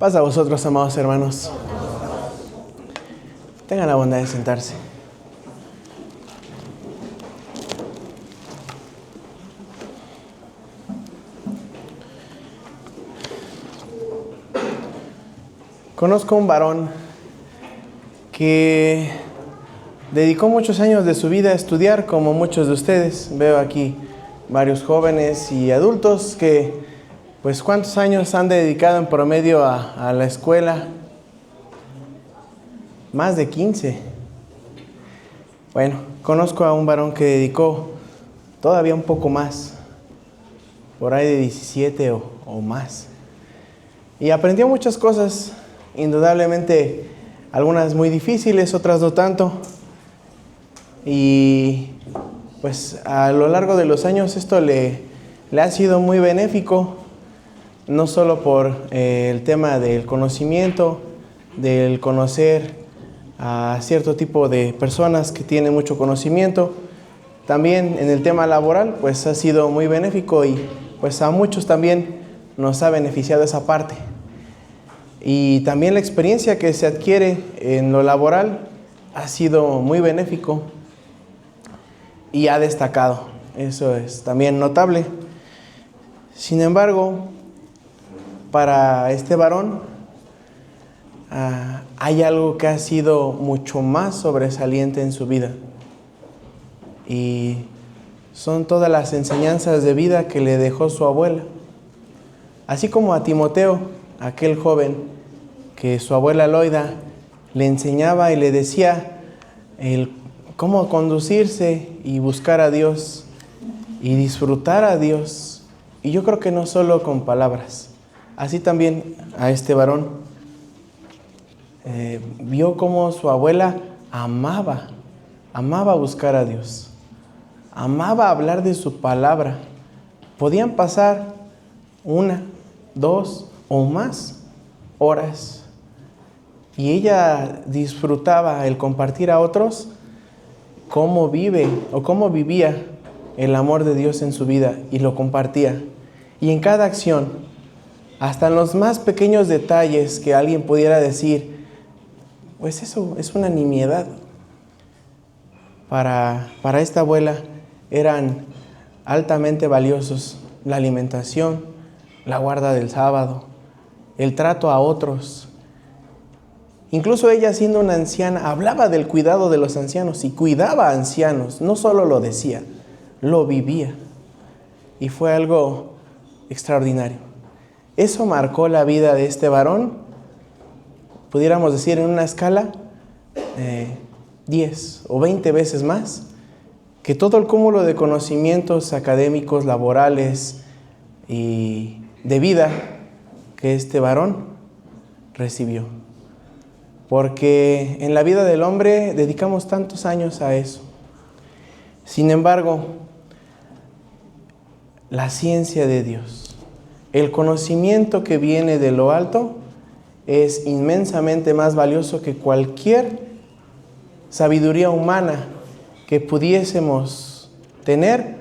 Paz a vosotros, amados hermanos. Tengan la bondad de sentarse. Conozco un varón que dedicó muchos años de su vida a estudiar, como muchos de ustedes. Veo aquí varios jóvenes y adultos que, pues, ¿cuántos años han dedicado en promedio a la escuela? Más de 15. Bueno, conozco a un varón que dedicó todavía un poco más, por ahí de 17 o más. Y aprendió muchas cosas, indudablemente algunas muy difíciles, otras no tanto. Y pues a lo largo de los años esto le ha sido muy benéfico, no solo por el tema del conocimiento, del conocer a cierto tipo de personas que tienen mucho conocimiento. También en el tema laboral, pues ha sido muy benéfico y pues a muchos también nos ha beneficiado esa parte. Y también la experiencia que se adquiere en lo laboral ha sido muy benéfico y ha destacado. Eso es también notable. Sin embargo, para este varón hay algo que ha sido mucho más sobresaliente en su vida. Y son todas las enseñanzas de vida que le dejó su abuela. Así como a Timoteo, aquel joven que su abuela Loida le enseñaba y le decía cómo conducirse y buscar a Dios y disfrutar a Dios. Y yo creo que no solo con palabras. Así también a este varón vio cómo su abuela amaba buscar a Dios, amaba hablar de su palabra. Podían pasar 1, 2 o más horas y ella disfrutaba el compartir a otros cómo vive o cómo vivía el amor de Dios en su vida, y lo compartía. Y en cada acción, hasta en los más pequeños detalles que alguien pudiera decir, pues eso es una nimiedad. Para esta abuela eran altamente valiosos la alimentación, la guarda del sábado, el trato a otros. Incluso ella, siendo una anciana, hablaba del cuidado de los ancianos y cuidaba a ancianos. No solo lo decía, lo vivía. Y fue algo extraordinario. Eso marcó la vida de este varón, pudiéramos decir en una escala 10 o 20 veces más que todo el cúmulo de conocimientos académicos, laborales y de vida que este varón recibió. Porque en la vida del hombre dedicamos tantos años a eso. Sin embargo, la ciencia de Dios, el conocimiento que viene de lo alto, es inmensamente más valioso que cualquier sabiduría humana que pudiésemos tener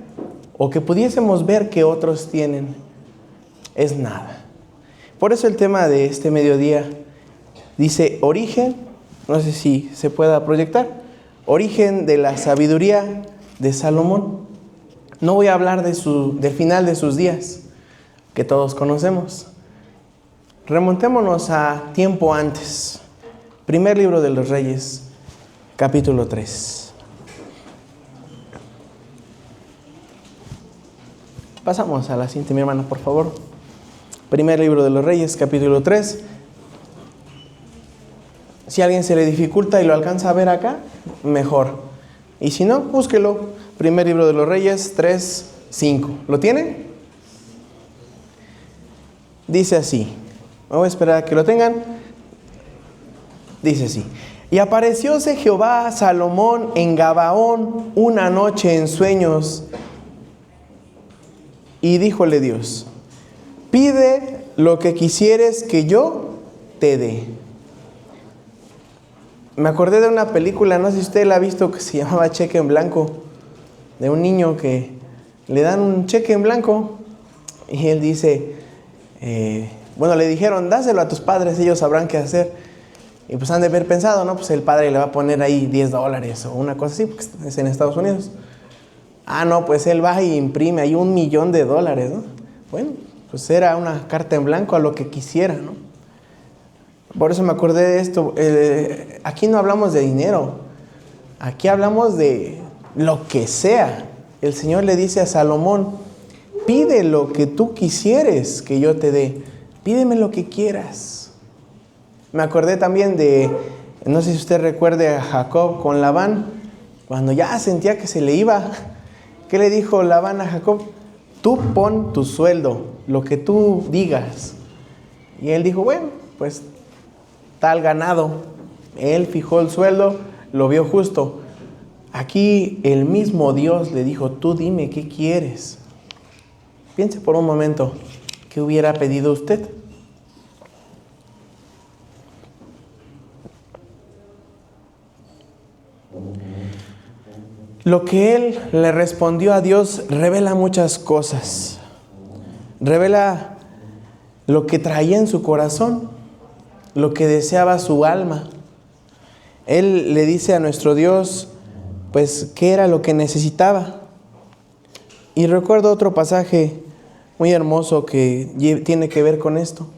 o que pudiésemos ver que otros tienen. Es nada. Por eso el tema de este mediodía dice origen, no sé si se pueda proyectar, origen de la sabiduría de Salomón. No voy a hablar del final de sus días, que todos conocemos. Remontémonos a tiempo antes. Primer libro de los Reyes, capítulo 3. Pasamos a la siguiente, mi hermano, por favor. Primer libro de los Reyes, capítulo 3. Si a alguien se le dificulta y lo alcanza a ver acá, mejor. Y si no, búsquelo. Primer libro de los Reyes, 3, 5. ¿Lo tienen? Dice así. Me voy a esperar a que lo tengan. Dice así. Y aparecióse Jehová a Salomón en Gabaón una noche en sueños. Y díjole Dios: pide lo que quisieres que yo te dé. Me acordé de una película, no sé si usted la ha visto, que se llamaba Cheque en Blanco, de un niño que le dan un cheque en blanco y él dice, Bueno, le dijeron, dáselo a tus padres, ellos sabrán qué hacer. Y pues han de haber pensado, ¿no? Pues el padre le va a poner ahí $10 o una cosa así, porque es en Estados Unidos. Ah, no, pues él va y imprime ahí $1,000,000, ¿no? Bueno, pues era una carta en blanco a lo que quisiera, ¿no? Por eso me acordé de esto. Aquí no hablamos de dinero, aquí hablamos de lo que sea. El Señor le dice a Salomón, pide lo que tú quisieres que yo te dé. Pídeme lo que quieras. Me acordé también de, no sé si usted recuerde a Jacob con Labán, cuando ya sentía que se le iba. ¿Qué le dijo Labán a Jacob? Tú pon tu sueldo, lo que tú digas. Y él dijo, bueno, pues tal ganado. Él fijó el sueldo, lo vio justo. Aquí el mismo Dios le dijo, tú dime qué quieres. Piense por un momento, ¿qué hubiera pedido usted? Lo que él le respondió a Dios revela muchas cosas. Revela lo que traía en su corazón, lo que deseaba su alma. Él le dice a nuestro Dios, pues, qué era lo que necesitaba. Y recuerdo otro pasaje muy hermoso que tiene que ver con esto,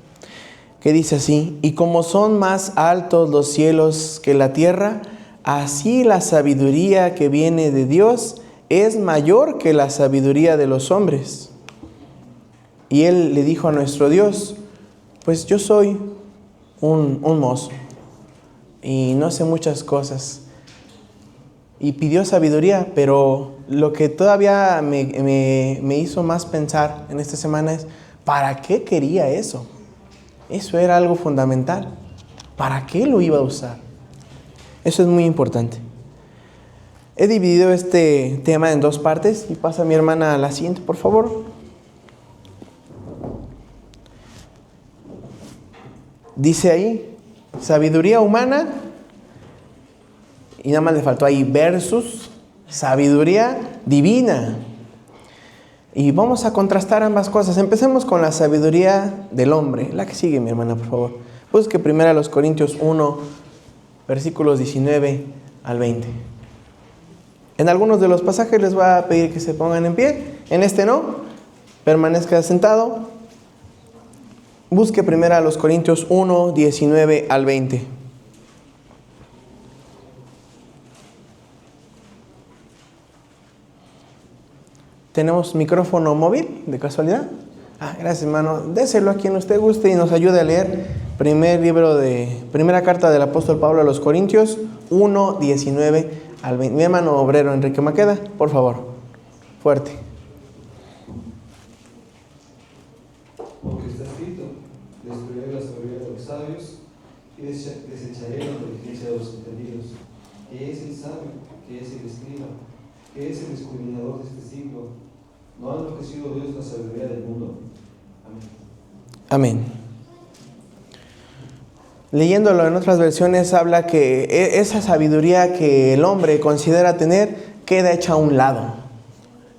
que dice así, y como son más altos los cielos que la tierra, así la sabiduría que viene de Dios es mayor que la sabiduría de los hombres. Y él le dijo a nuestro Dios, pues yo soy un mozo y no sé muchas cosas. Y pidió sabiduría, pero lo que todavía me hizo más pensar en esta semana es, ¿para qué quería eso? Eso era algo fundamental. ¿Para qué lo iba a usar? Eso es muy importante. He dividido este tema en dos partes y pasa mi hermana a la siguiente, por favor. Dice ahí, sabiduría humana, y nada más le faltó ahí versus sabiduría divina. Y vamos a contrastar ambas cosas. Empecemos con la sabiduría del hombre. La que sigue, mi hermana, por favor. Busque primero a los Corintios 1, versículos 19 al 20. En algunos de los pasajes les voy a pedir que se pongan en pie. En este no. Permanezca sentado. Busque primero a los Corintios 1, 19 al 20. ¿Tenemos micrófono móvil, de casualidad? Gracias, hermano. Déselo a quien usted guste y nos ayude a leer primera carta del apóstol Pablo a los Corintios 1, 19 al 20. Mi hermano obrero Enrique Maqueda, por favor. Fuerte. Porque está escrito, destruiré la sabiduría de los sabios y desecharé la inteligencia de los entendidos. ¿Qué es el sabio? ¿Qué es el escriba? ¿Qué es el escudriñador de este siglo? ¿No ha enloquecido Dios la sabiduría del mundo? Amén. Leyéndolo en otras versiones habla que esa sabiduría que el hombre considera tener queda hecha a un lado,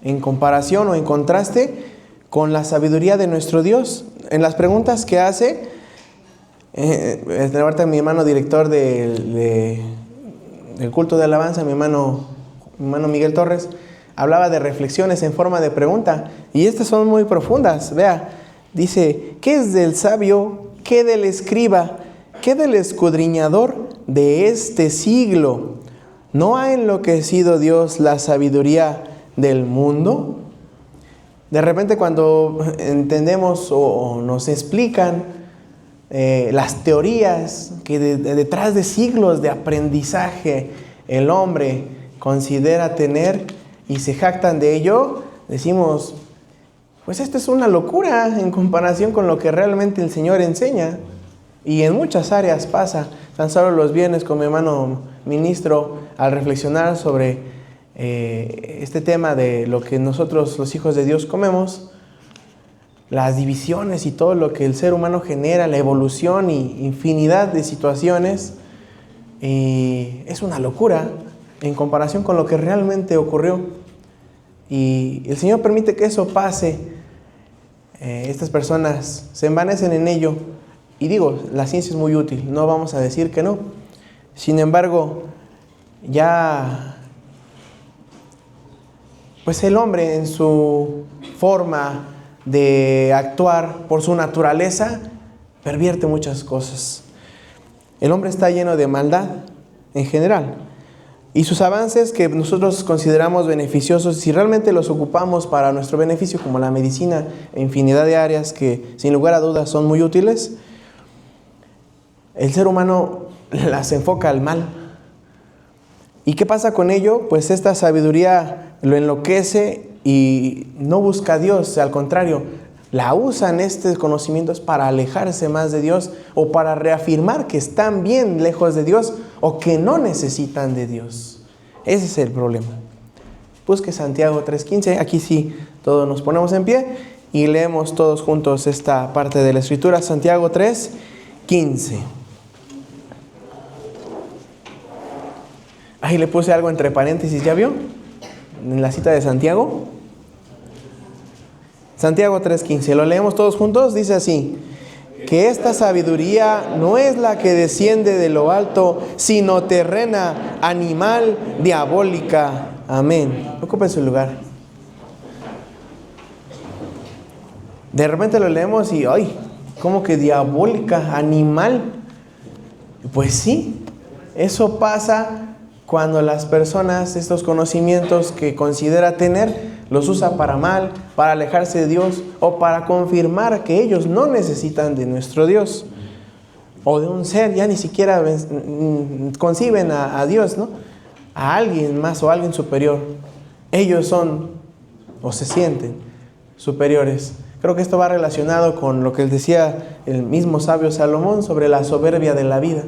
en comparación o en contraste con la sabiduría de nuestro Dios. En las preguntas que hace, ahorita mi hermano director del culto de alabanza, mi hermano Miguel Torres, hablaba de reflexiones en forma de pregunta, y estas son muy profundas. Vea, dice, ¿qué es del sabio? ¿Qué del escriba? ¿Qué del escudriñador de este siglo? ¿No ha enloquecido Dios la sabiduría del mundo? De repente cuando entendemos o nos explican las teorías que detrás de siglos de aprendizaje el hombre considera tener y se jactan de ello, decimos, pues esto es una locura en comparación con lo que realmente el Señor enseña. Y en muchas áreas pasa. Tan solo los viernes con mi hermano ministro, al reflexionar sobre este tema de lo que nosotros los hijos de Dios comemos, las divisiones y todo lo que el ser humano genera, la evolución y infinidad de situaciones, es una locura en comparación con lo que realmente ocurrió. Y el Señor permite que eso pase estas personas se envanecen en ello. Y digo, la ciencia es muy útil, no vamos a decir que no. Sin embargo, ya pues el hombre en su forma de actuar por su naturaleza pervierte muchas cosas. El hombre está lleno de maldad en general. Y sus avances que nosotros consideramos beneficiosos, si realmente los ocupamos para nuestro beneficio, como la medicina e infinidad de áreas que sin lugar a dudas son muy útiles, el ser humano las enfoca al mal. ¿Y qué pasa con ello? Pues esta sabiduría lo enloquece y no busca a Dios, al contrario, la usan estos conocimientos para alejarse más de Dios o para reafirmar que están bien lejos de Dios o que no necesitan de Dios. Ese es el problema. Busque Santiago 3:15, aquí sí todos nos ponemos en pie y leemos todos juntos esta parte de la Escritura, Santiago 3:15. Ahí le puse algo entre paréntesis, ¿ya vio? En la cita de Santiago. Santiago 3:15, lo leemos todos juntos, dice así: que esta sabiduría no es la que desciende de lo alto, sino terrena, animal, diabólica. Amén. Ocupe su lugar. De repente lo leemos y, ¡ay! ¿Cómo que diabólica, animal? Pues sí, eso pasa cuando las personas, estos conocimientos que considera tener, los usa para mal, para alejarse de Dios o para confirmar que ellos no necesitan de nuestro Dios o de un ser, ya ni siquiera conciben a Dios, ¿no? A alguien más o a alguien superior. Ellos son o se sienten superiores. Creo que esto va relacionado con lo que decía el mismo sabio Salomón sobre la soberbia de la vida.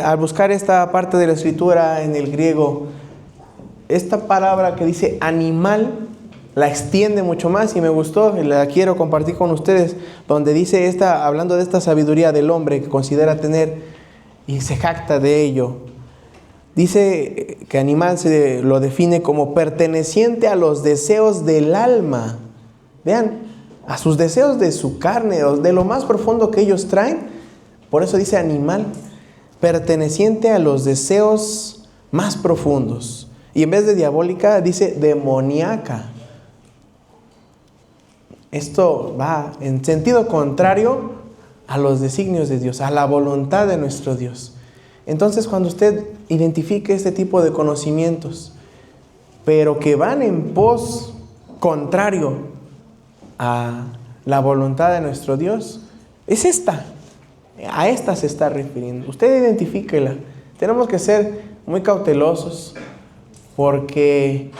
Al buscar esta parte de la Escritura en el griego, esta palabra que dice animal la extiende mucho más y me gustó, la quiero compartir con ustedes, donde dice hablando de esta sabiduría del hombre que considera tener y se jacta de ello. Dice que animal se lo define como perteneciente a los deseos del alma. Vean, a sus deseos de su carne, de lo más profundo que ellos traen. Por eso dice animal, perteneciente a los deseos más profundos. Y en vez de diabólica, dice demoníaca. Esto va en sentido contrario a los designios de Dios, a la voluntad de nuestro Dios. Entonces, cuando usted identifique este tipo de conocimientos, pero que van en pos contrario a la voluntad de nuestro Dios, es esta. A esta se está refiriendo. Usted identifíquela. Tenemos que ser muy cautelosos porque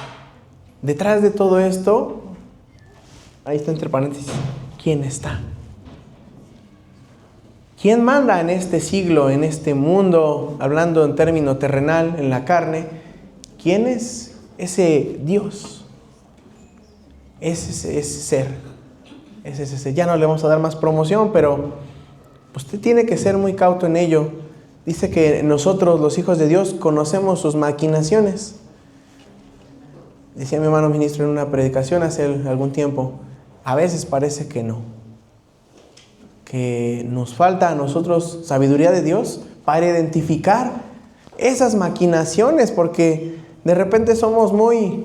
detrás de todo esto, ahí está entre paréntesis, ¿quién está? ¿Quién manda en este siglo, en este mundo, hablando en término terrenal, en la carne? ¿Quién es ese Dios? Ese ser. Es ese ser. Ya no le vamos a dar más promoción, pero usted tiene que ser muy cauto en ello. Dice que nosotros, los hijos de Dios, conocemos sus maquinaciones. Decía mi hermano ministro en una predicación hace algún tiempo, a veces parece que no. Que nos falta a nosotros sabiduría de Dios para identificar esas maquinaciones, porque de repente somos muy,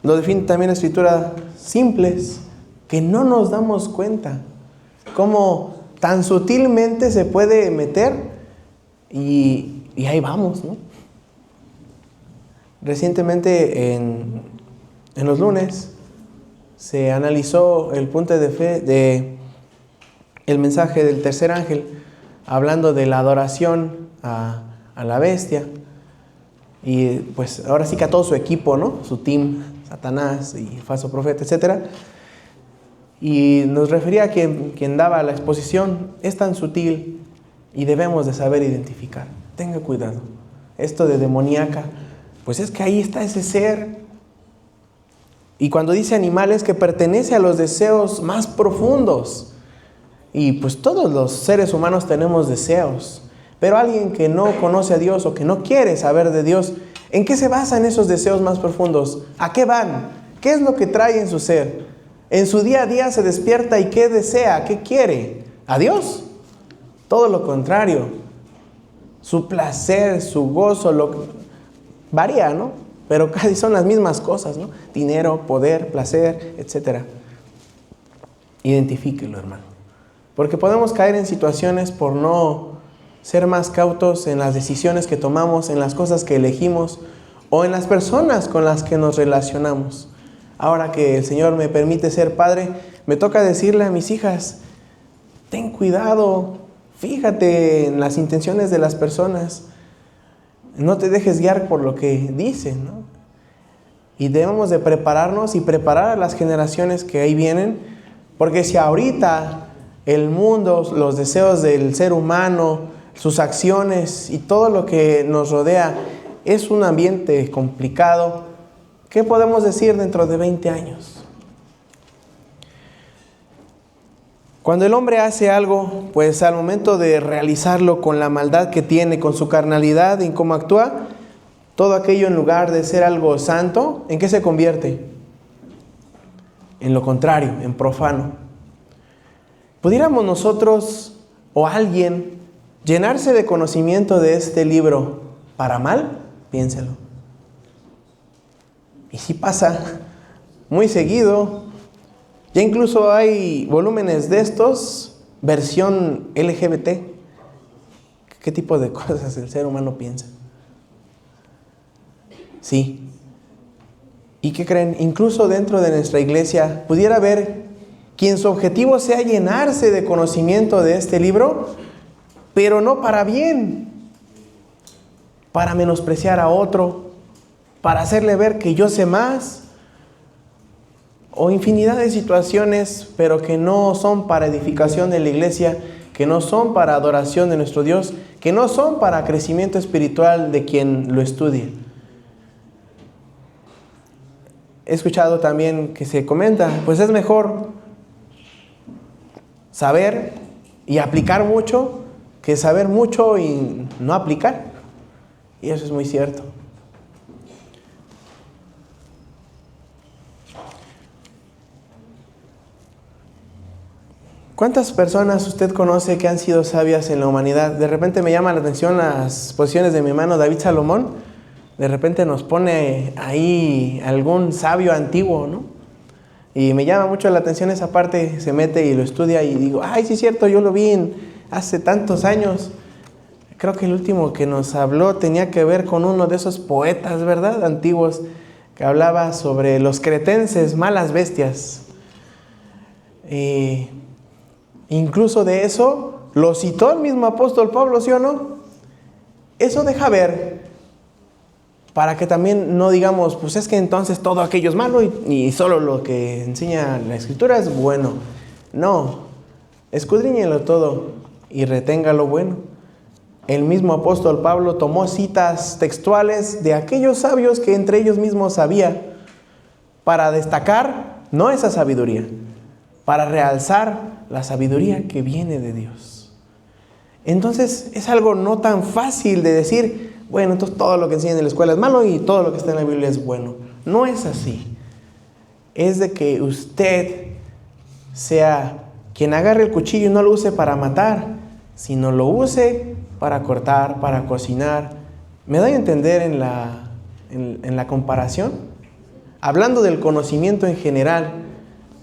lo define también la Escritura, simples, que no nos damos cuenta cómo tan sutilmente se puede meter y ahí vamos, ¿no? Recientemente en los lunes se analizó el punto de fe de el mensaje del tercer ángel, hablando de la adoración a la bestia. Y pues ahora sí que a todo su equipo, ¿no? Su team, Satanás y falso profeta, etc. Y nos refería a quien daba la exposición, es tan sutil y debemos de saber identificar. Tenga cuidado. Esto de demoníaca, pues es que ahí está ese ser. Y cuando dice animal es que pertenece a los deseos más profundos. Y pues todos los seres humanos tenemos deseos. Pero alguien que no conoce a Dios o que no quiere saber de Dios, ¿en qué se basan esos deseos más profundos? ¿A qué van? ¿Qué es lo que trae en su ser? En su día a día se despierta y ¿qué desea? ¿Qué quiere? ¿A Dios? Todo lo contrario. Su placer, su gozo, varía, ¿no? Pero casi son las mismas cosas, ¿no? Dinero, poder, placer, etc. Identifíquelo, hermano. Porque podemos caer en situaciones por no ser más cautos en las decisiones que tomamos, en las cosas que elegimos o en las personas con las que nos relacionamos. Ahora que el Señor me permite ser padre, me toca decirle a mis hijas, ten cuidado, fíjate en las intenciones de las personas, no te dejes guiar por lo que dicen, ¿no? Y debemos de prepararnos y preparar a las generaciones que ahí vienen, porque si ahorita el mundo, los deseos del ser humano, sus acciones y todo lo que nos rodea es un ambiente complicado, ¿qué podemos decir dentro de 20 años? Cuando el hombre hace algo, pues al momento de realizarlo con la maldad que tiene, con su carnalidad y cómo actúa, todo aquello en lugar de ser algo santo, ¿en qué se convierte? En lo contrario, en profano. ¿Pudiéramos nosotros o alguien llenarse de conocimiento de este libro para mal? Piénselo. Y sí pasa muy seguido. Ya incluso hay volúmenes de estos, versión LGBT. ¿Qué tipo de cosas el ser humano piensa? Sí. ¿Y qué creen? Incluso dentro de nuestra iglesia pudiera haber quien su objetivo sea llenarse de conocimiento de este libro, pero no para bien, para menospreciar a otro, para hacerle ver que yo sé más, o infinidad de situaciones, pero que no son para edificación de la iglesia, que no son para adoración de nuestro Dios, que no son para crecimiento espiritual de quien lo estudie. He escuchado también que se comenta, pues es mejor saber y aplicar mucho que saber mucho y no aplicar. Y eso es muy cierto. ¿Cuántas personas usted conoce que han sido sabias en la humanidad? De repente me llama la atención las posiciones de mi hermano David Salomón. De repente nos pone ahí algún sabio antiguo, ¿no? Y me llama mucho la atención esa parte, se mete y lo estudia y digo, ay, sí es cierto, yo lo vi hace tantos años. Creo que el último que nos habló tenía que ver con uno de esos poetas, ¿verdad? Antiguos, que hablaba sobre los cretenses, malas bestias. Incluso de eso lo citó el mismo apóstol Pablo, ¿sí o no? Eso deja ver, para que también no digamos, pues es que entonces todo aquello es malo y solo lo que enseña la Escritura es bueno. No, escudriñelo todo y retenga lo bueno. El mismo apóstol Pablo tomó citas textuales de aquellos sabios que entre ellos mismos había para destacar, no esa sabiduría, para realzar la sabiduría que viene de Dios. Entonces es algo no tan fácil de decir, bueno, entonces todo lo que enseñan en la escuela es malo y todo lo que está en la Biblia es bueno. No es así. Es de que usted sea quien agarre el cuchillo y no lo use para matar, sino lo use para cortar, para cocinar. ¿Me doy a entender en la comparación? Hablando del conocimiento en general,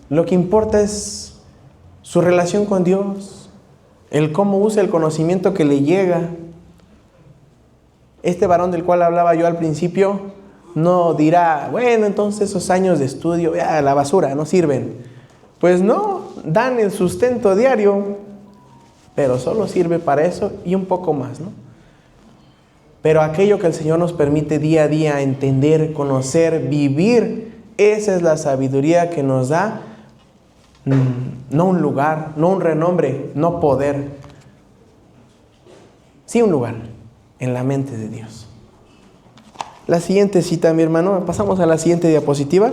lo que importa es su relación con Dios, el cómo usa el conocimiento que le llega. Este varón del cual hablaba yo al principio no dirá, bueno, entonces esos años de estudio, a la basura, no sirven. Pues no, dan el sustento diario, pero solo sirve para eso y un poco más, ¿no? Pero aquello que el Señor nos permite día a día entender, conocer, vivir, esa es la sabiduría que nos da, no un lugar, no un renombre, no poder, sí un lugar en la mente de Dios. La siguiente cita, mi hermano, pasamos a la siguiente diapositiva.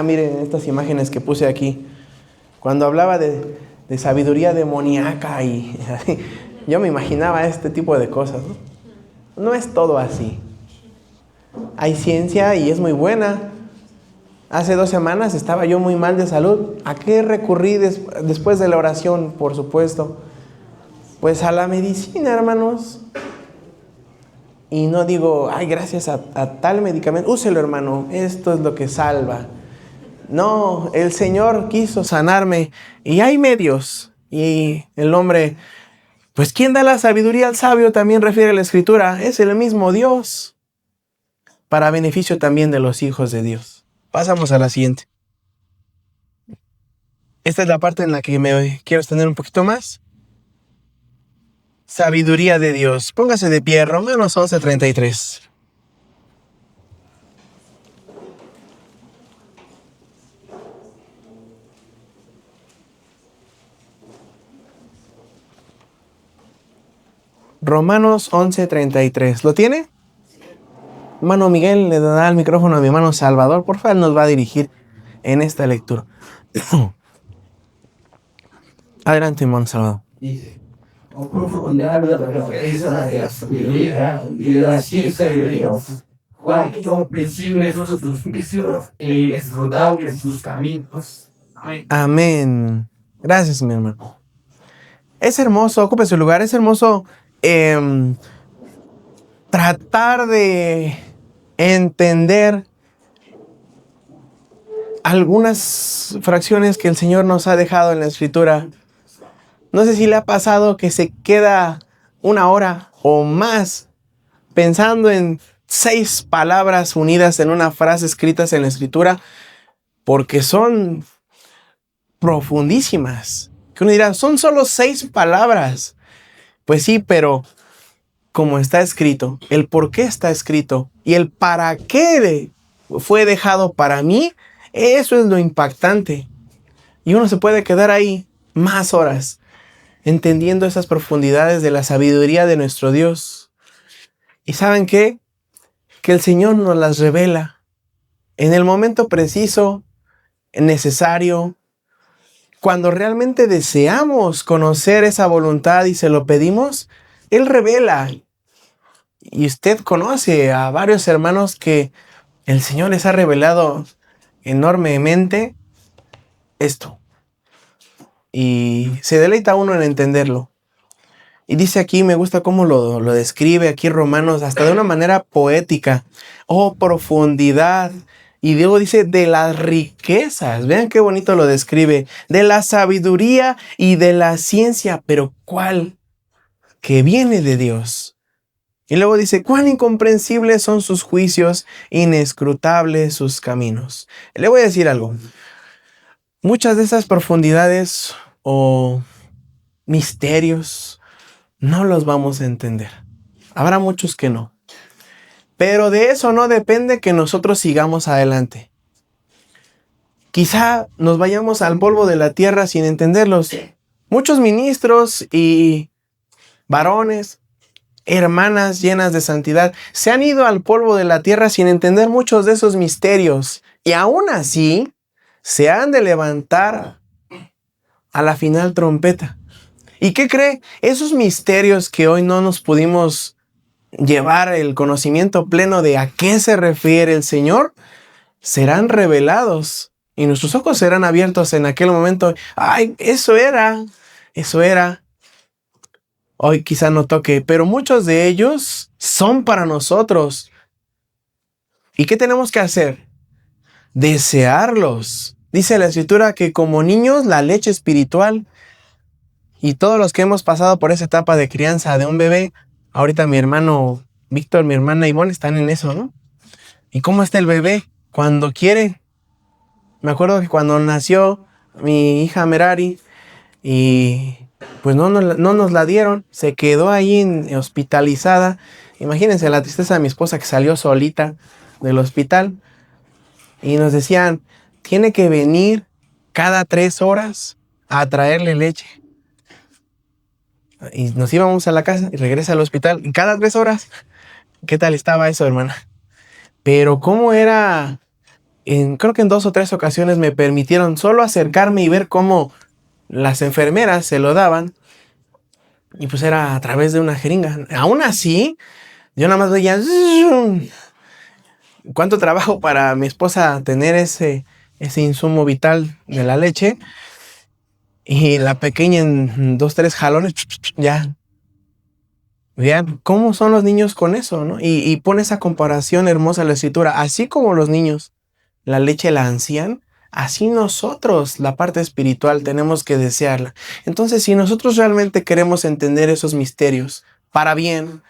Miren estas imágenes que puse aquí. Cuando hablaba de sabiduría demoníaca y yo me imaginaba este tipo de cosas, ¿no? No es todo así. Hay ciencia y es muy buena, Hace 2 semanas estaba yo muy mal de salud. ¿A qué recurrí después de la oración, por supuesto? Pues a la medicina, hermanos. Y no digo, ay, gracias a tal medicamento, úselo, hermano, esto es lo que salva. No, el Señor quiso sanarme y hay medios. Y el hombre, pues ¿quién da la sabiduría al sabio? También refiere la Escritura, es el mismo Dios, para beneficio también de los hijos de Dios. Pasamos a la siguiente. Esta es la parte en la que me quiero extender un poquito más. Sabiduría de Dios. Póngase de pie, Romanos 11:33. Romanos 11:33. ¿Lo tiene? Hermano Miguel, le da el micrófono a mi hermano Salvador. Por favor, nos va a dirigir en esta lectura. Adelante, hermano Salvador. Dice, con profundidad de la grandeza de la sabiduría y de la ciencia de Dios, cuán incomprensibles son sus juicios e inescrutables sus caminos. Amén. Amén. Gracias, mi hermano. Es hermoso, ocupe su lugar, es hermoso tratar de entender algunas fracciones que el Señor nos ha dejado en la Escritura. No sé si le ha pasado que se queda 1 hora o más pensando en 6 palabras unidas en una frase escritas en la Escritura, porque son profundísimas. Que uno dirá, son solo 6 palabras. Pues sí, pero como está escrito, el por qué está escrito y el para qué fue dejado para mí, eso es lo impactante. Y uno se puede quedar ahí más horas entendiendo esas profundidades de la sabiduría de nuestro Dios. ¿Y saben qué? Que el Señor nos las revela en el momento preciso, necesario, cuando realmente deseamos conocer esa voluntad y se lo pedimos, Él revela. Y usted conoce a varios hermanos que el Señor les ha revelado enormemente esto. Y se deleita uno en entenderlo. Y dice aquí, me gusta cómo lo describe aquí Romanos, hasta de una manera poética. Oh, profundidad. Y luego dice, de las riquezas. Vean qué bonito lo describe. De la sabiduría y de la ciencia. Pero ¿cuál? Que viene de Dios. Y luego dice, cuán incomprensibles son sus juicios, inescrutables sus caminos. Le voy a decir algo. Muchas de esas profundidades o misterios no los vamos a entender. Habrá muchos que no. Pero de eso no depende que nosotros sigamos adelante. Quizá nos vayamos al polvo de la tierra sin entenderlos. Muchos ministros y varones, hermanas llenas de santidad, se han ido al polvo de la tierra sin entender muchos de esos misterios. Y aún así, se han de levantar a la final trompeta. ¿Y qué cree? Esos misterios que hoy no nos pudimos llevar el conocimiento pleno de a qué se refiere el Señor, serán revelados y nuestros ojos serán abiertos en aquel momento. ¡Ay, eso era! Hoy quizá no toque, pero muchos de ellos son para nosotros. ¿Y qué tenemos que hacer? Desearlos. Dice la Escritura que como niños la leche espiritual, y todos los que hemos pasado por esa etapa de crianza de un bebé, ahorita mi hermano Víctor, mi hermana Ivonne están en eso, ¿no? ¿Y cómo está el bebé? Cuando quiere. Me acuerdo que cuando nació mi hija Merari y pues no nos la dieron, se quedó ahí hospitalizada. Imagínense la tristeza de mi esposa que salió solita del hospital y nos decían, tiene que venir cada 3 horas a traerle leche. Y nos íbamos a la casa y regresa al hospital. Y cada 3 horas. ¿Qué tal estaba eso, hermana? Pero cómo era... creo que en 2 o 3 ocasiones me permitieron solo acercarme y ver cómo las enfermeras se lo daban. Y pues era a través de una jeringa. Aún así, yo nada más veía... ¿Cuánto trabajo para mi esposa tener ese insumo vital de la leche? Y la pequeña en 2, 3 jalones, ya. Vean, ¿cómo son los niños con eso, no? Y pone esa comparación hermosa en la Escritura. Así como los niños la leche la ansían, así nosotros, la parte espiritual, tenemos que desearla. Entonces, si nosotros realmente queremos entender esos misterios para bien,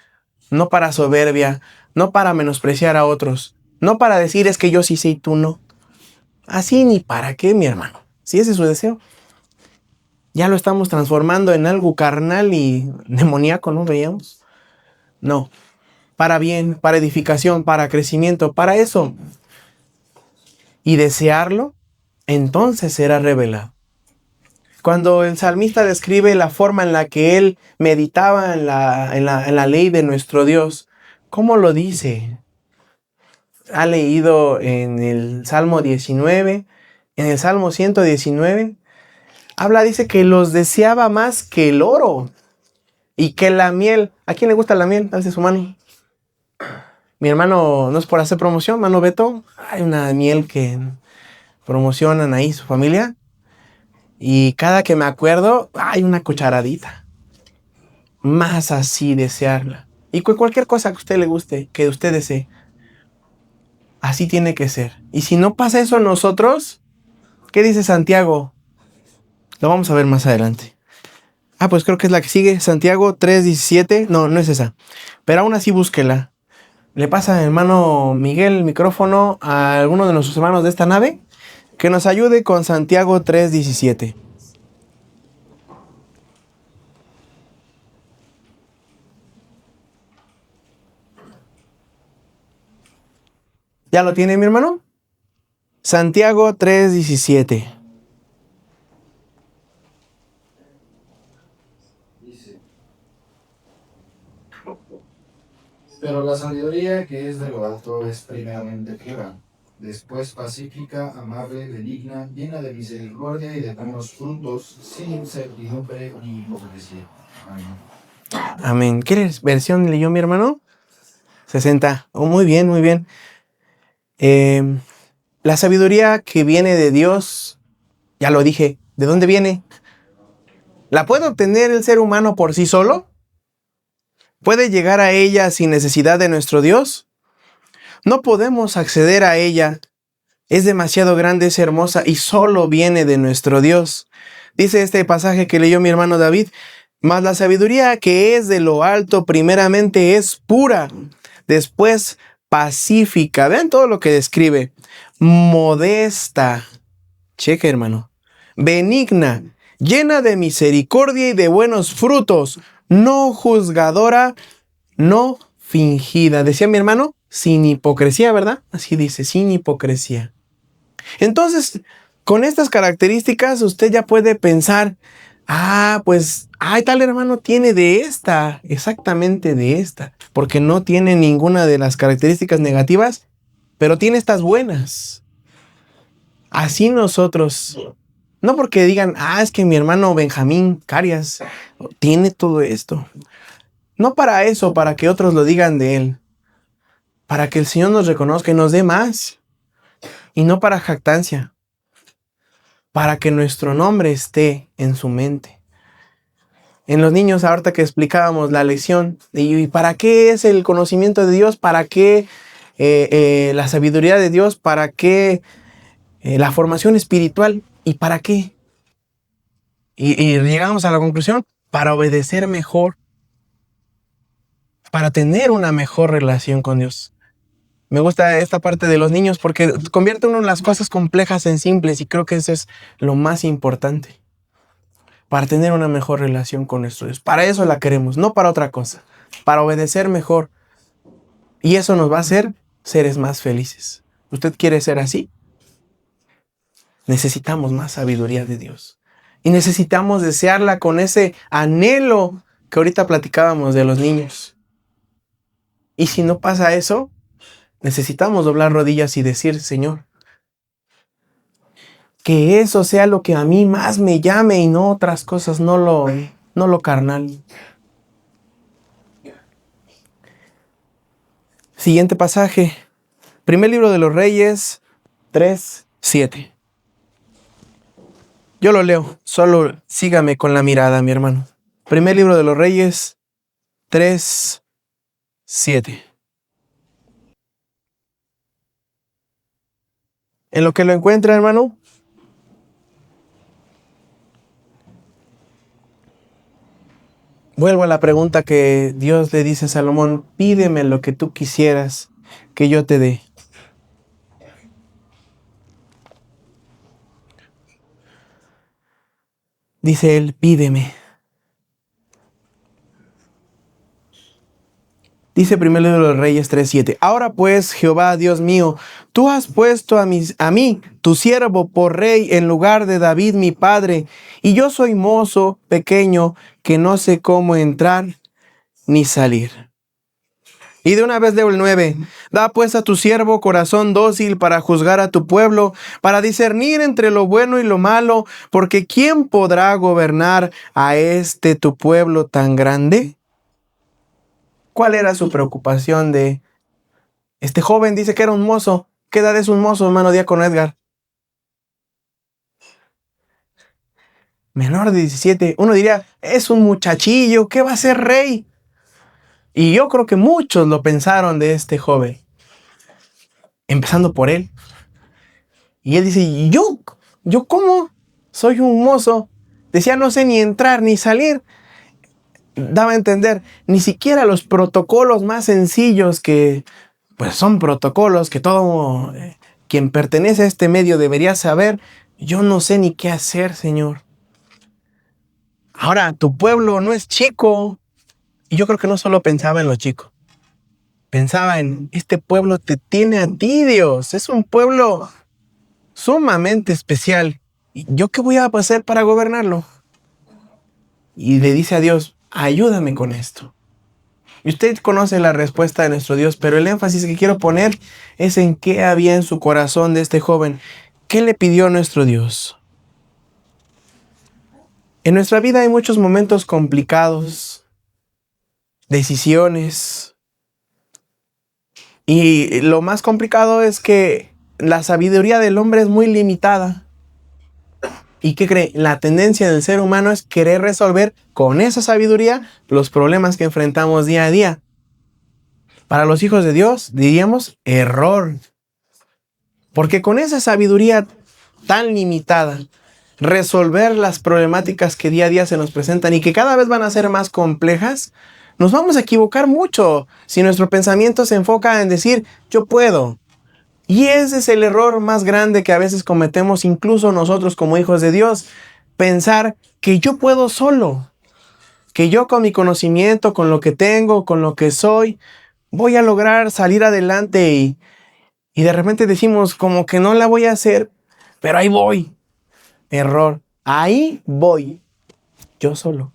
no para soberbia, no para menospreciar a otros, no para decir es que yo sí sé y tú no. Así ni para qué, mi hermano. Si ese es su deseo, ya lo estamos transformando en algo carnal y demoníaco, ¿no veíamos? No, para bien, para edificación, para crecimiento, para eso. Y desearlo, entonces será revelado. Cuando el salmista describe la forma en la que él meditaba en la ley de nuestro Dios, ¿cómo lo dice? Ha leído en el Salmo 19, en el Salmo 119, dice que los deseaba más que el oro y que la miel. ¿A quién le gusta la miel? Alce su mano. Mi hermano, no es por hacer promoción, hermano Beto, hay una miel que promocionan ahí su familia. Y cada que me acuerdo, hay una cucharadita. Más así desearla. Y cualquier cosa que a usted le guste, que usted desee. Así tiene que ser. Y si no pasa eso en nosotros, ¿qué dice Santiago? Lo vamos a ver más adelante. Pues creo que es la que sigue. Santiago 3:17. No, no es esa. Pero aún así búsquela. Le pasa al hermano Miguel el micrófono a alguno de nuestros hermanos de esta nave que nos ayude con Santiago 3:17. ¿Ya lo tiene mi hermano? Santiago 3:17. Dice: pero la sabiduría que es de lo alto es primeramente pura, después pacífica, amable, benigna, llena de misericordia y de buenos frutos, sin incertidumbre ni hipocresía. Amén. Amén. ¿Qué versión leyó mi hermano? 60. Muy bien, muy bien. La sabiduría que viene de Dios, ya lo dije, ¿de dónde viene? ¿La puede obtener el ser humano por sí solo? ¿Puede llegar a ella sin necesidad de nuestro Dios? No podemos acceder a ella. Es demasiado grande, es hermosa y solo viene de nuestro Dios. Dice este pasaje que leyó mi hermano David: mas la sabiduría que es de lo alto primeramente es pura, después pacífica. Vean todo lo que describe. Modesta. Cheque, hermano. Benigna, llena de misericordia y de buenos frutos, no juzgadora, no fingida. Decía mi hermano, sin hipocresía, ¿verdad? Así dice, sin hipocresía. Entonces, con estas características, usted ya puede pensar, pues, tal hermano tiene de esta, exactamente de esta, porque no tiene ninguna de las características negativas, pero tiene estas buenas. Así nosotros, no porque digan, es que mi hermano Benjamín Carias tiene todo esto. No para eso, para que otros lo digan de él. Para que el Señor nos reconozca y nos dé más. Y no para jactancia. Para que nuestro nombre esté en su mente. En los niños, ahorita que explicábamos la lección, ¿y para qué es el conocimiento de Dios? ¿Para qué la sabiduría de Dios? ¿Para qué la formación espiritual? ¿Y para qué? Y llegamos a la conclusión, para obedecer mejor, para tener una mejor relación con Dios. Me gusta esta parte de los niños porque convierte uno las cosas complejas en simples y creo que eso es lo más importante. Para tener una mejor relación con nuestro Dios. Para eso la queremos, no para otra cosa. Para obedecer mejor. Y eso nos va a hacer seres más felices. ¿Usted quiere ser así? Necesitamos más sabiduría de Dios. Y necesitamos desearla con ese anhelo que ahorita platicábamos de los niños. Y si no pasa eso, necesitamos doblar rodillas y decir, Señor, que eso sea lo que a mí más me llame y no otras cosas, no lo carnal. Siguiente pasaje, Primer libro de los Reyes 3:7. Yo lo leo, solo sígame con la mirada, mi hermano. Primer libro de los Reyes 3:7. En lo que lo encuentra, hermano, vuelvo a la pregunta que Dios le dice a Salomón: pídeme lo que tú quisieras que yo te dé. Dice él: pídeme. Dice primero de los Reyes 3:7. Ahora pues, Jehová, Dios mío, tú has puesto a mí, tu siervo, por rey en lugar de David, mi padre, y yo soy mozo pequeño que no sé cómo entrar ni salir. Y de una vez leo el 9. Da pues a tu siervo corazón dócil para juzgar a tu pueblo, para discernir entre lo bueno y lo malo, porque ¿quién podrá gobernar a tu pueblo tan grande? ¿Cuál era su preocupación de este joven? Dice que era un mozo. ¿Qué edad es un mozo, hermano diácono Edgar? Menor de 17. Uno diría, es un muchachillo, ¿qué va a ser rey? Y yo creo que muchos lo pensaron de este joven, empezando por él. Y él dice, ¿yo cómo? Soy un mozo. Decía, no sé ni entrar ni salir. Daba a entender, ni siquiera los protocolos más sencillos, que pues son protocolos que todo quien pertenece a este medio debería saber. Yo no sé ni qué hacer, Señor. Ahora, tu pueblo no es chico. Y yo creo que no solo pensaba en los chicos. Pensaba en, este pueblo te tiene a ti, Dios. Es un pueblo sumamente especial. ¿Y yo qué voy a hacer para gobernarlo? Y le dice a Dios, ayúdame con esto. Y usted conoce la respuesta de nuestro Dios, pero el énfasis que quiero poner es en qué había en su corazón de este joven. ¿Qué le pidió nuestro Dios? En nuestra vida hay muchos momentos complicados, decisiones. Y lo más complicado es que la sabiduría del hombre es muy limitada. ¿Y qué cree? La tendencia del ser humano es querer resolver con esa sabiduría los problemas que enfrentamos día a día. Para los hijos de Dios, diríamos, error. Porque con esa sabiduría tan limitada, resolver las problemáticas que día a día se nos presentan y que cada vez van a ser más complejas, nos vamos a equivocar mucho si nuestro pensamiento se enfoca en decir, yo puedo. Y ese es el error más grande que a veces cometemos, incluso nosotros como hijos de Dios. Pensar que yo puedo solo. Que yo con mi conocimiento, con lo que tengo, con lo que soy, voy a lograr salir adelante. Y de repente decimos como que no la voy a hacer, pero ahí voy. Error. Ahí voy. Yo solo.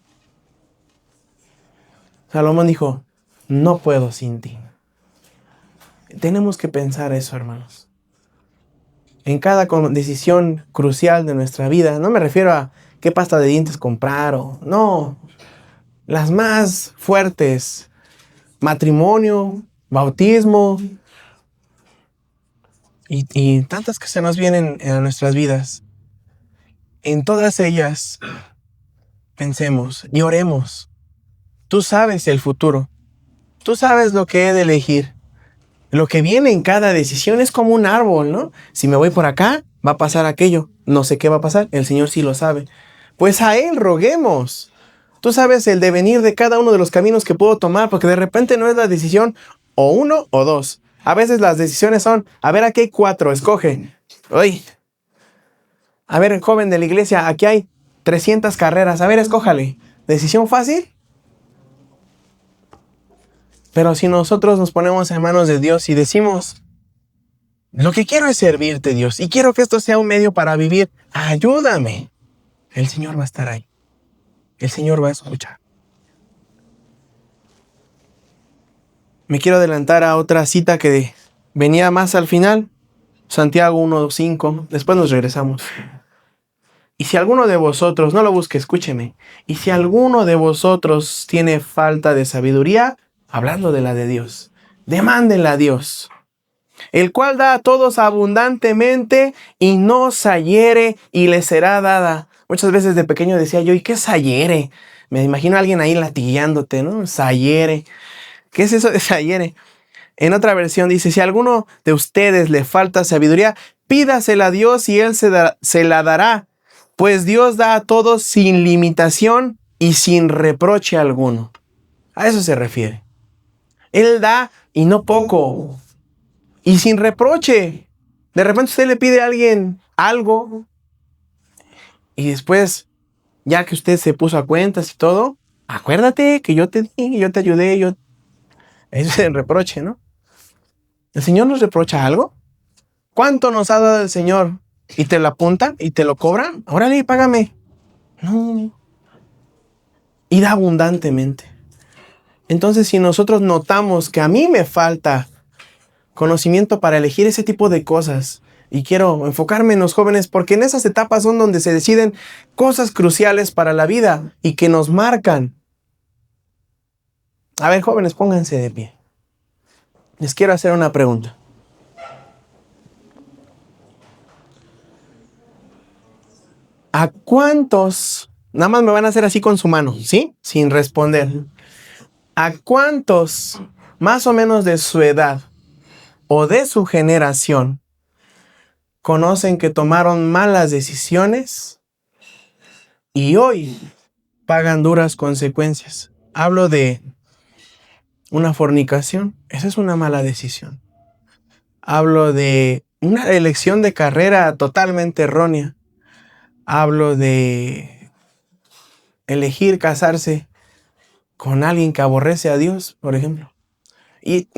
Salomón dijo, no puedo sin ti. Tenemos que pensar eso, hermanos. En cada decisión crucial de nuestra vida, no me refiero a qué pasta de dientes comprar o no, las más fuertes, matrimonio, bautismo y tantas que se nos vienen a nuestras vidas. En todas ellas pensemos y oremos. Tú sabes el futuro, tú sabes lo que he de elegir. Lo que viene en cada decisión es como un árbol, ¿no? Si me voy por acá, va a pasar aquello. No sé qué va a pasar, el Señor sí lo sabe. Pues a Él roguemos. Tú sabes el devenir de cada uno de los caminos que puedo tomar, porque de repente no es la decisión o uno o dos. A veces las decisiones son, a ver, aquí hay 4, escoge. Uy. A ver, joven de la iglesia, aquí hay 300 carreras. A ver, escójale. ¿Decisión fácil? Pero si nosotros nos ponemos en manos de Dios y decimos, lo que quiero es servirte, Dios, y quiero que esto sea un medio para vivir, ayúdame. El Señor va a estar ahí. El Señor va a escuchar. Me quiero adelantar a otra cita que venía más al final. Santiago 1:5. Después nos regresamos. Y si alguno de vosotros, no lo busque, escúcheme. Y si alguno de vosotros tiene falta de sabiduría, hablando de la de Dios, demándenla a Dios, el cual da a todos abundantemente y no sayere y le será dada. Muchas veces de pequeño decía yo, ¿y qué es sayere? Me imagino a alguien ahí latigueándote, ¿no? Sayere. ¿Qué es eso de sayere? En otra versión dice, si a alguno de ustedes le falta sabiduría, pídasela a Dios y Él se la dará, pues Dios da a todos sin limitación y sin reproche alguno. A eso se refiere. Él da y no poco. Y sin reproche. De repente usted le pide a alguien algo y después, ya que usted se puso a cuentas y todo, acuérdate que yo te di, yo te ayudé, Eso es el reproche, ¿no? ¿El Señor nos reprocha algo? ¿Cuánto nos ha dado el Señor? ¿Y te lo apuntan? ¿Y te lo cobran? Órale, págame. No. Y da abundantemente. Entonces, si nosotros notamos que a mí me falta conocimiento para elegir ese tipo de cosas, y quiero enfocarme en los jóvenes porque en esas etapas son donde se deciden cosas cruciales para la vida y que nos marcan. A ver, jóvenes, pónganse de pie. Les quiero hacer una pregunta. ¿A cuántos, nada más me van a hacer así con su mano, ¿sí? Sin responder. ¿A cuántos, más o menos de su edad o de su generación, conocen que tomaron malas decisiones y hoy pagan duras consecuencias? Hablo de una fornicación. Esa es una mala decisión. Hablo de una elección de carrera totalmente errónea. Hablo de elegir casarse con alguien que aborrece a Dios, por ejemplo. Y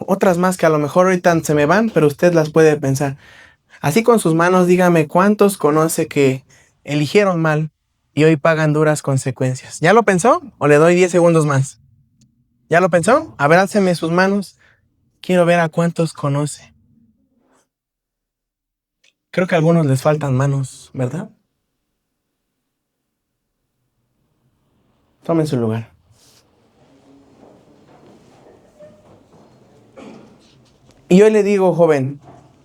otras más que a lo mejor ahorita se me van, pero usted las puede pensar. Así con sus manos, dígame cuántos conoce que eligieron mal y hoy pagan duras consecuencias. ¿Ya lo pensó? ¿O le doy 10 segundos más? ¿Ya lo pensó? A ver, álceme sus manos. Quiero ver a cuántos conoce. Creo que a algunos les faltan manos, ¿verdad? Tomen su lugar. Y yo le digo, joven,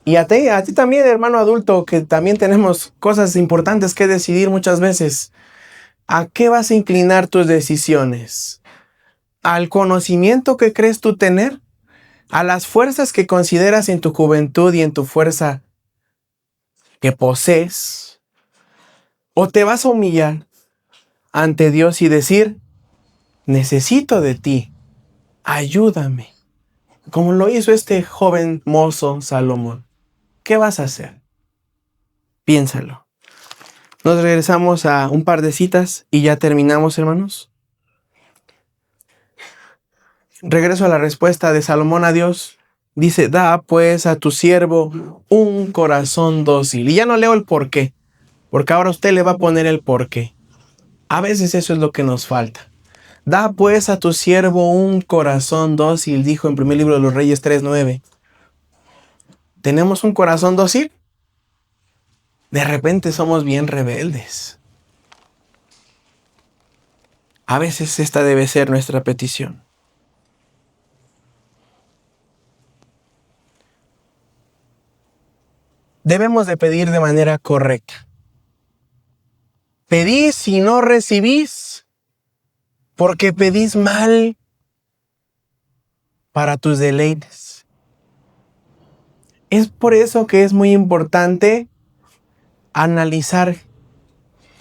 y a ti también, hermano adulto, que también tenemos cosas importantes que decidir muchas veces. ¿A qué vas a inclinar tus decisiones? ¿Al conocimiento que crees tú tener? ¿A las fuerzas que consideras en tu juventud y en tu fuerza que posees? ¿O te vas a humillar ante Dios y decir, necesito de ti, ayúdame? Como lo hizo este joven mozo Salomón. ¿Qué vas a hacer? Piénsalo. Nos regresamos a un par de citas y ya terminamos, hermanos. Regreso a la respuesta de Salomón a Dios. Dice, da pues a tu siervo un corazón dócil. Y ya no leo el por qué, porque ahora usted le va a poner el por qué. A veces eso es lo que nos falta. Da pues a tu siervo un corazón dócil, dijo en primer libro de los Reyes 3:9. ¿Tenemos un corazón dócil? De repente somos bien rebeldes. A veces esta debe ser nuestra petición. Debemos de pedir de manera correcta. Pedís y no recibís, porque pedís mal para tus deleites. Es por eso que es muy importante analizar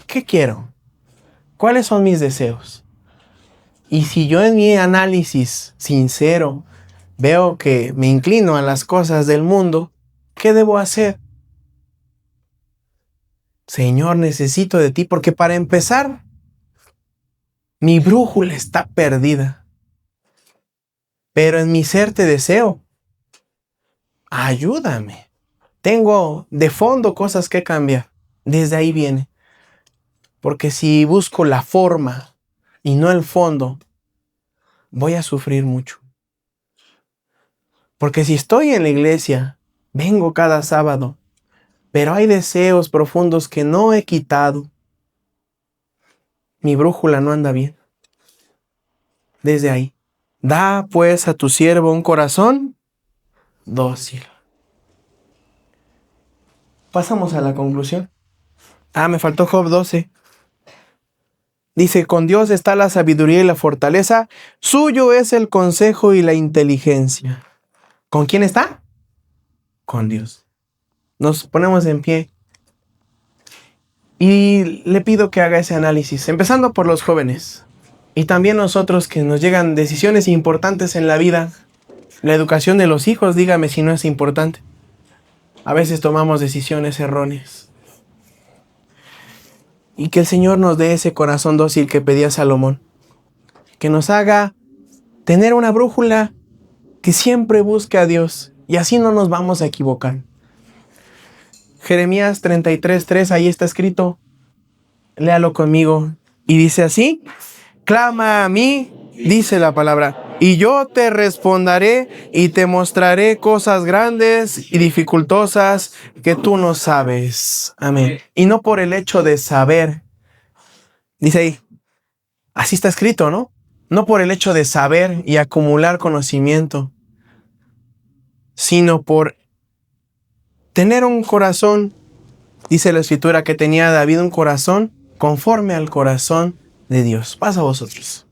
qué quiero, cuáles son mis deseos. Y si yo en mi análisis sincero veo que me inclino a las cosas del mundo, ¿qué debo hacer? Señor, necesito de ti, porque para empezar, mi brújula está perdida. Pero en mi ser te deseo. Ayúdame. Tengo de fondo cosas que cambiar. Desde ahí viene. Porque si busco la forma y no el fondo, voy a sufrir mucho. Porque si estoy en la iglesia, vengo cada sábado, pero hay deseos profundos que no he quitado. Mi brújula no anda bien. Desde ahí. Da pues a tu siervo un corazón dócil. pasamos a la conclusión. Me faltó Job 12. Dice, con Dios está la sabiduría y la fortaleza, suyo es el consejo y la inteligencia. ¿Con quién está? Con Dios. Nos ponemos en pie y le pido que haga ese análisis, empezando por los jóvenes y también nosotros que nos llegan decisiones importantes en la vida. La educación de los hijos, dígame si no es importante. A veces tomamos decisiones erróneas. Y que el Señor nos dé ese corazón dócil que pedía Salomón. Que nos haga tener una brújula que siempre busque a Dios. Y así no nos vamos a equivocar. Jeremías 33:3, ahí está escrito. Léalo conmigo. Y dice así: clama a mí, dice la palabra, y yo te responderé y te mostraré cosas grandes y dificultosas que tú no sabes. Amén. Y no por el hecho de saber. Dice ahí, así está escrito, ¿no? No por el hecho de saber y acumular conocimiento, sino por tener un corazón. Dice la Escritura que tenía David un corazón conforme al corazón de Dios. Pasa a vosotros.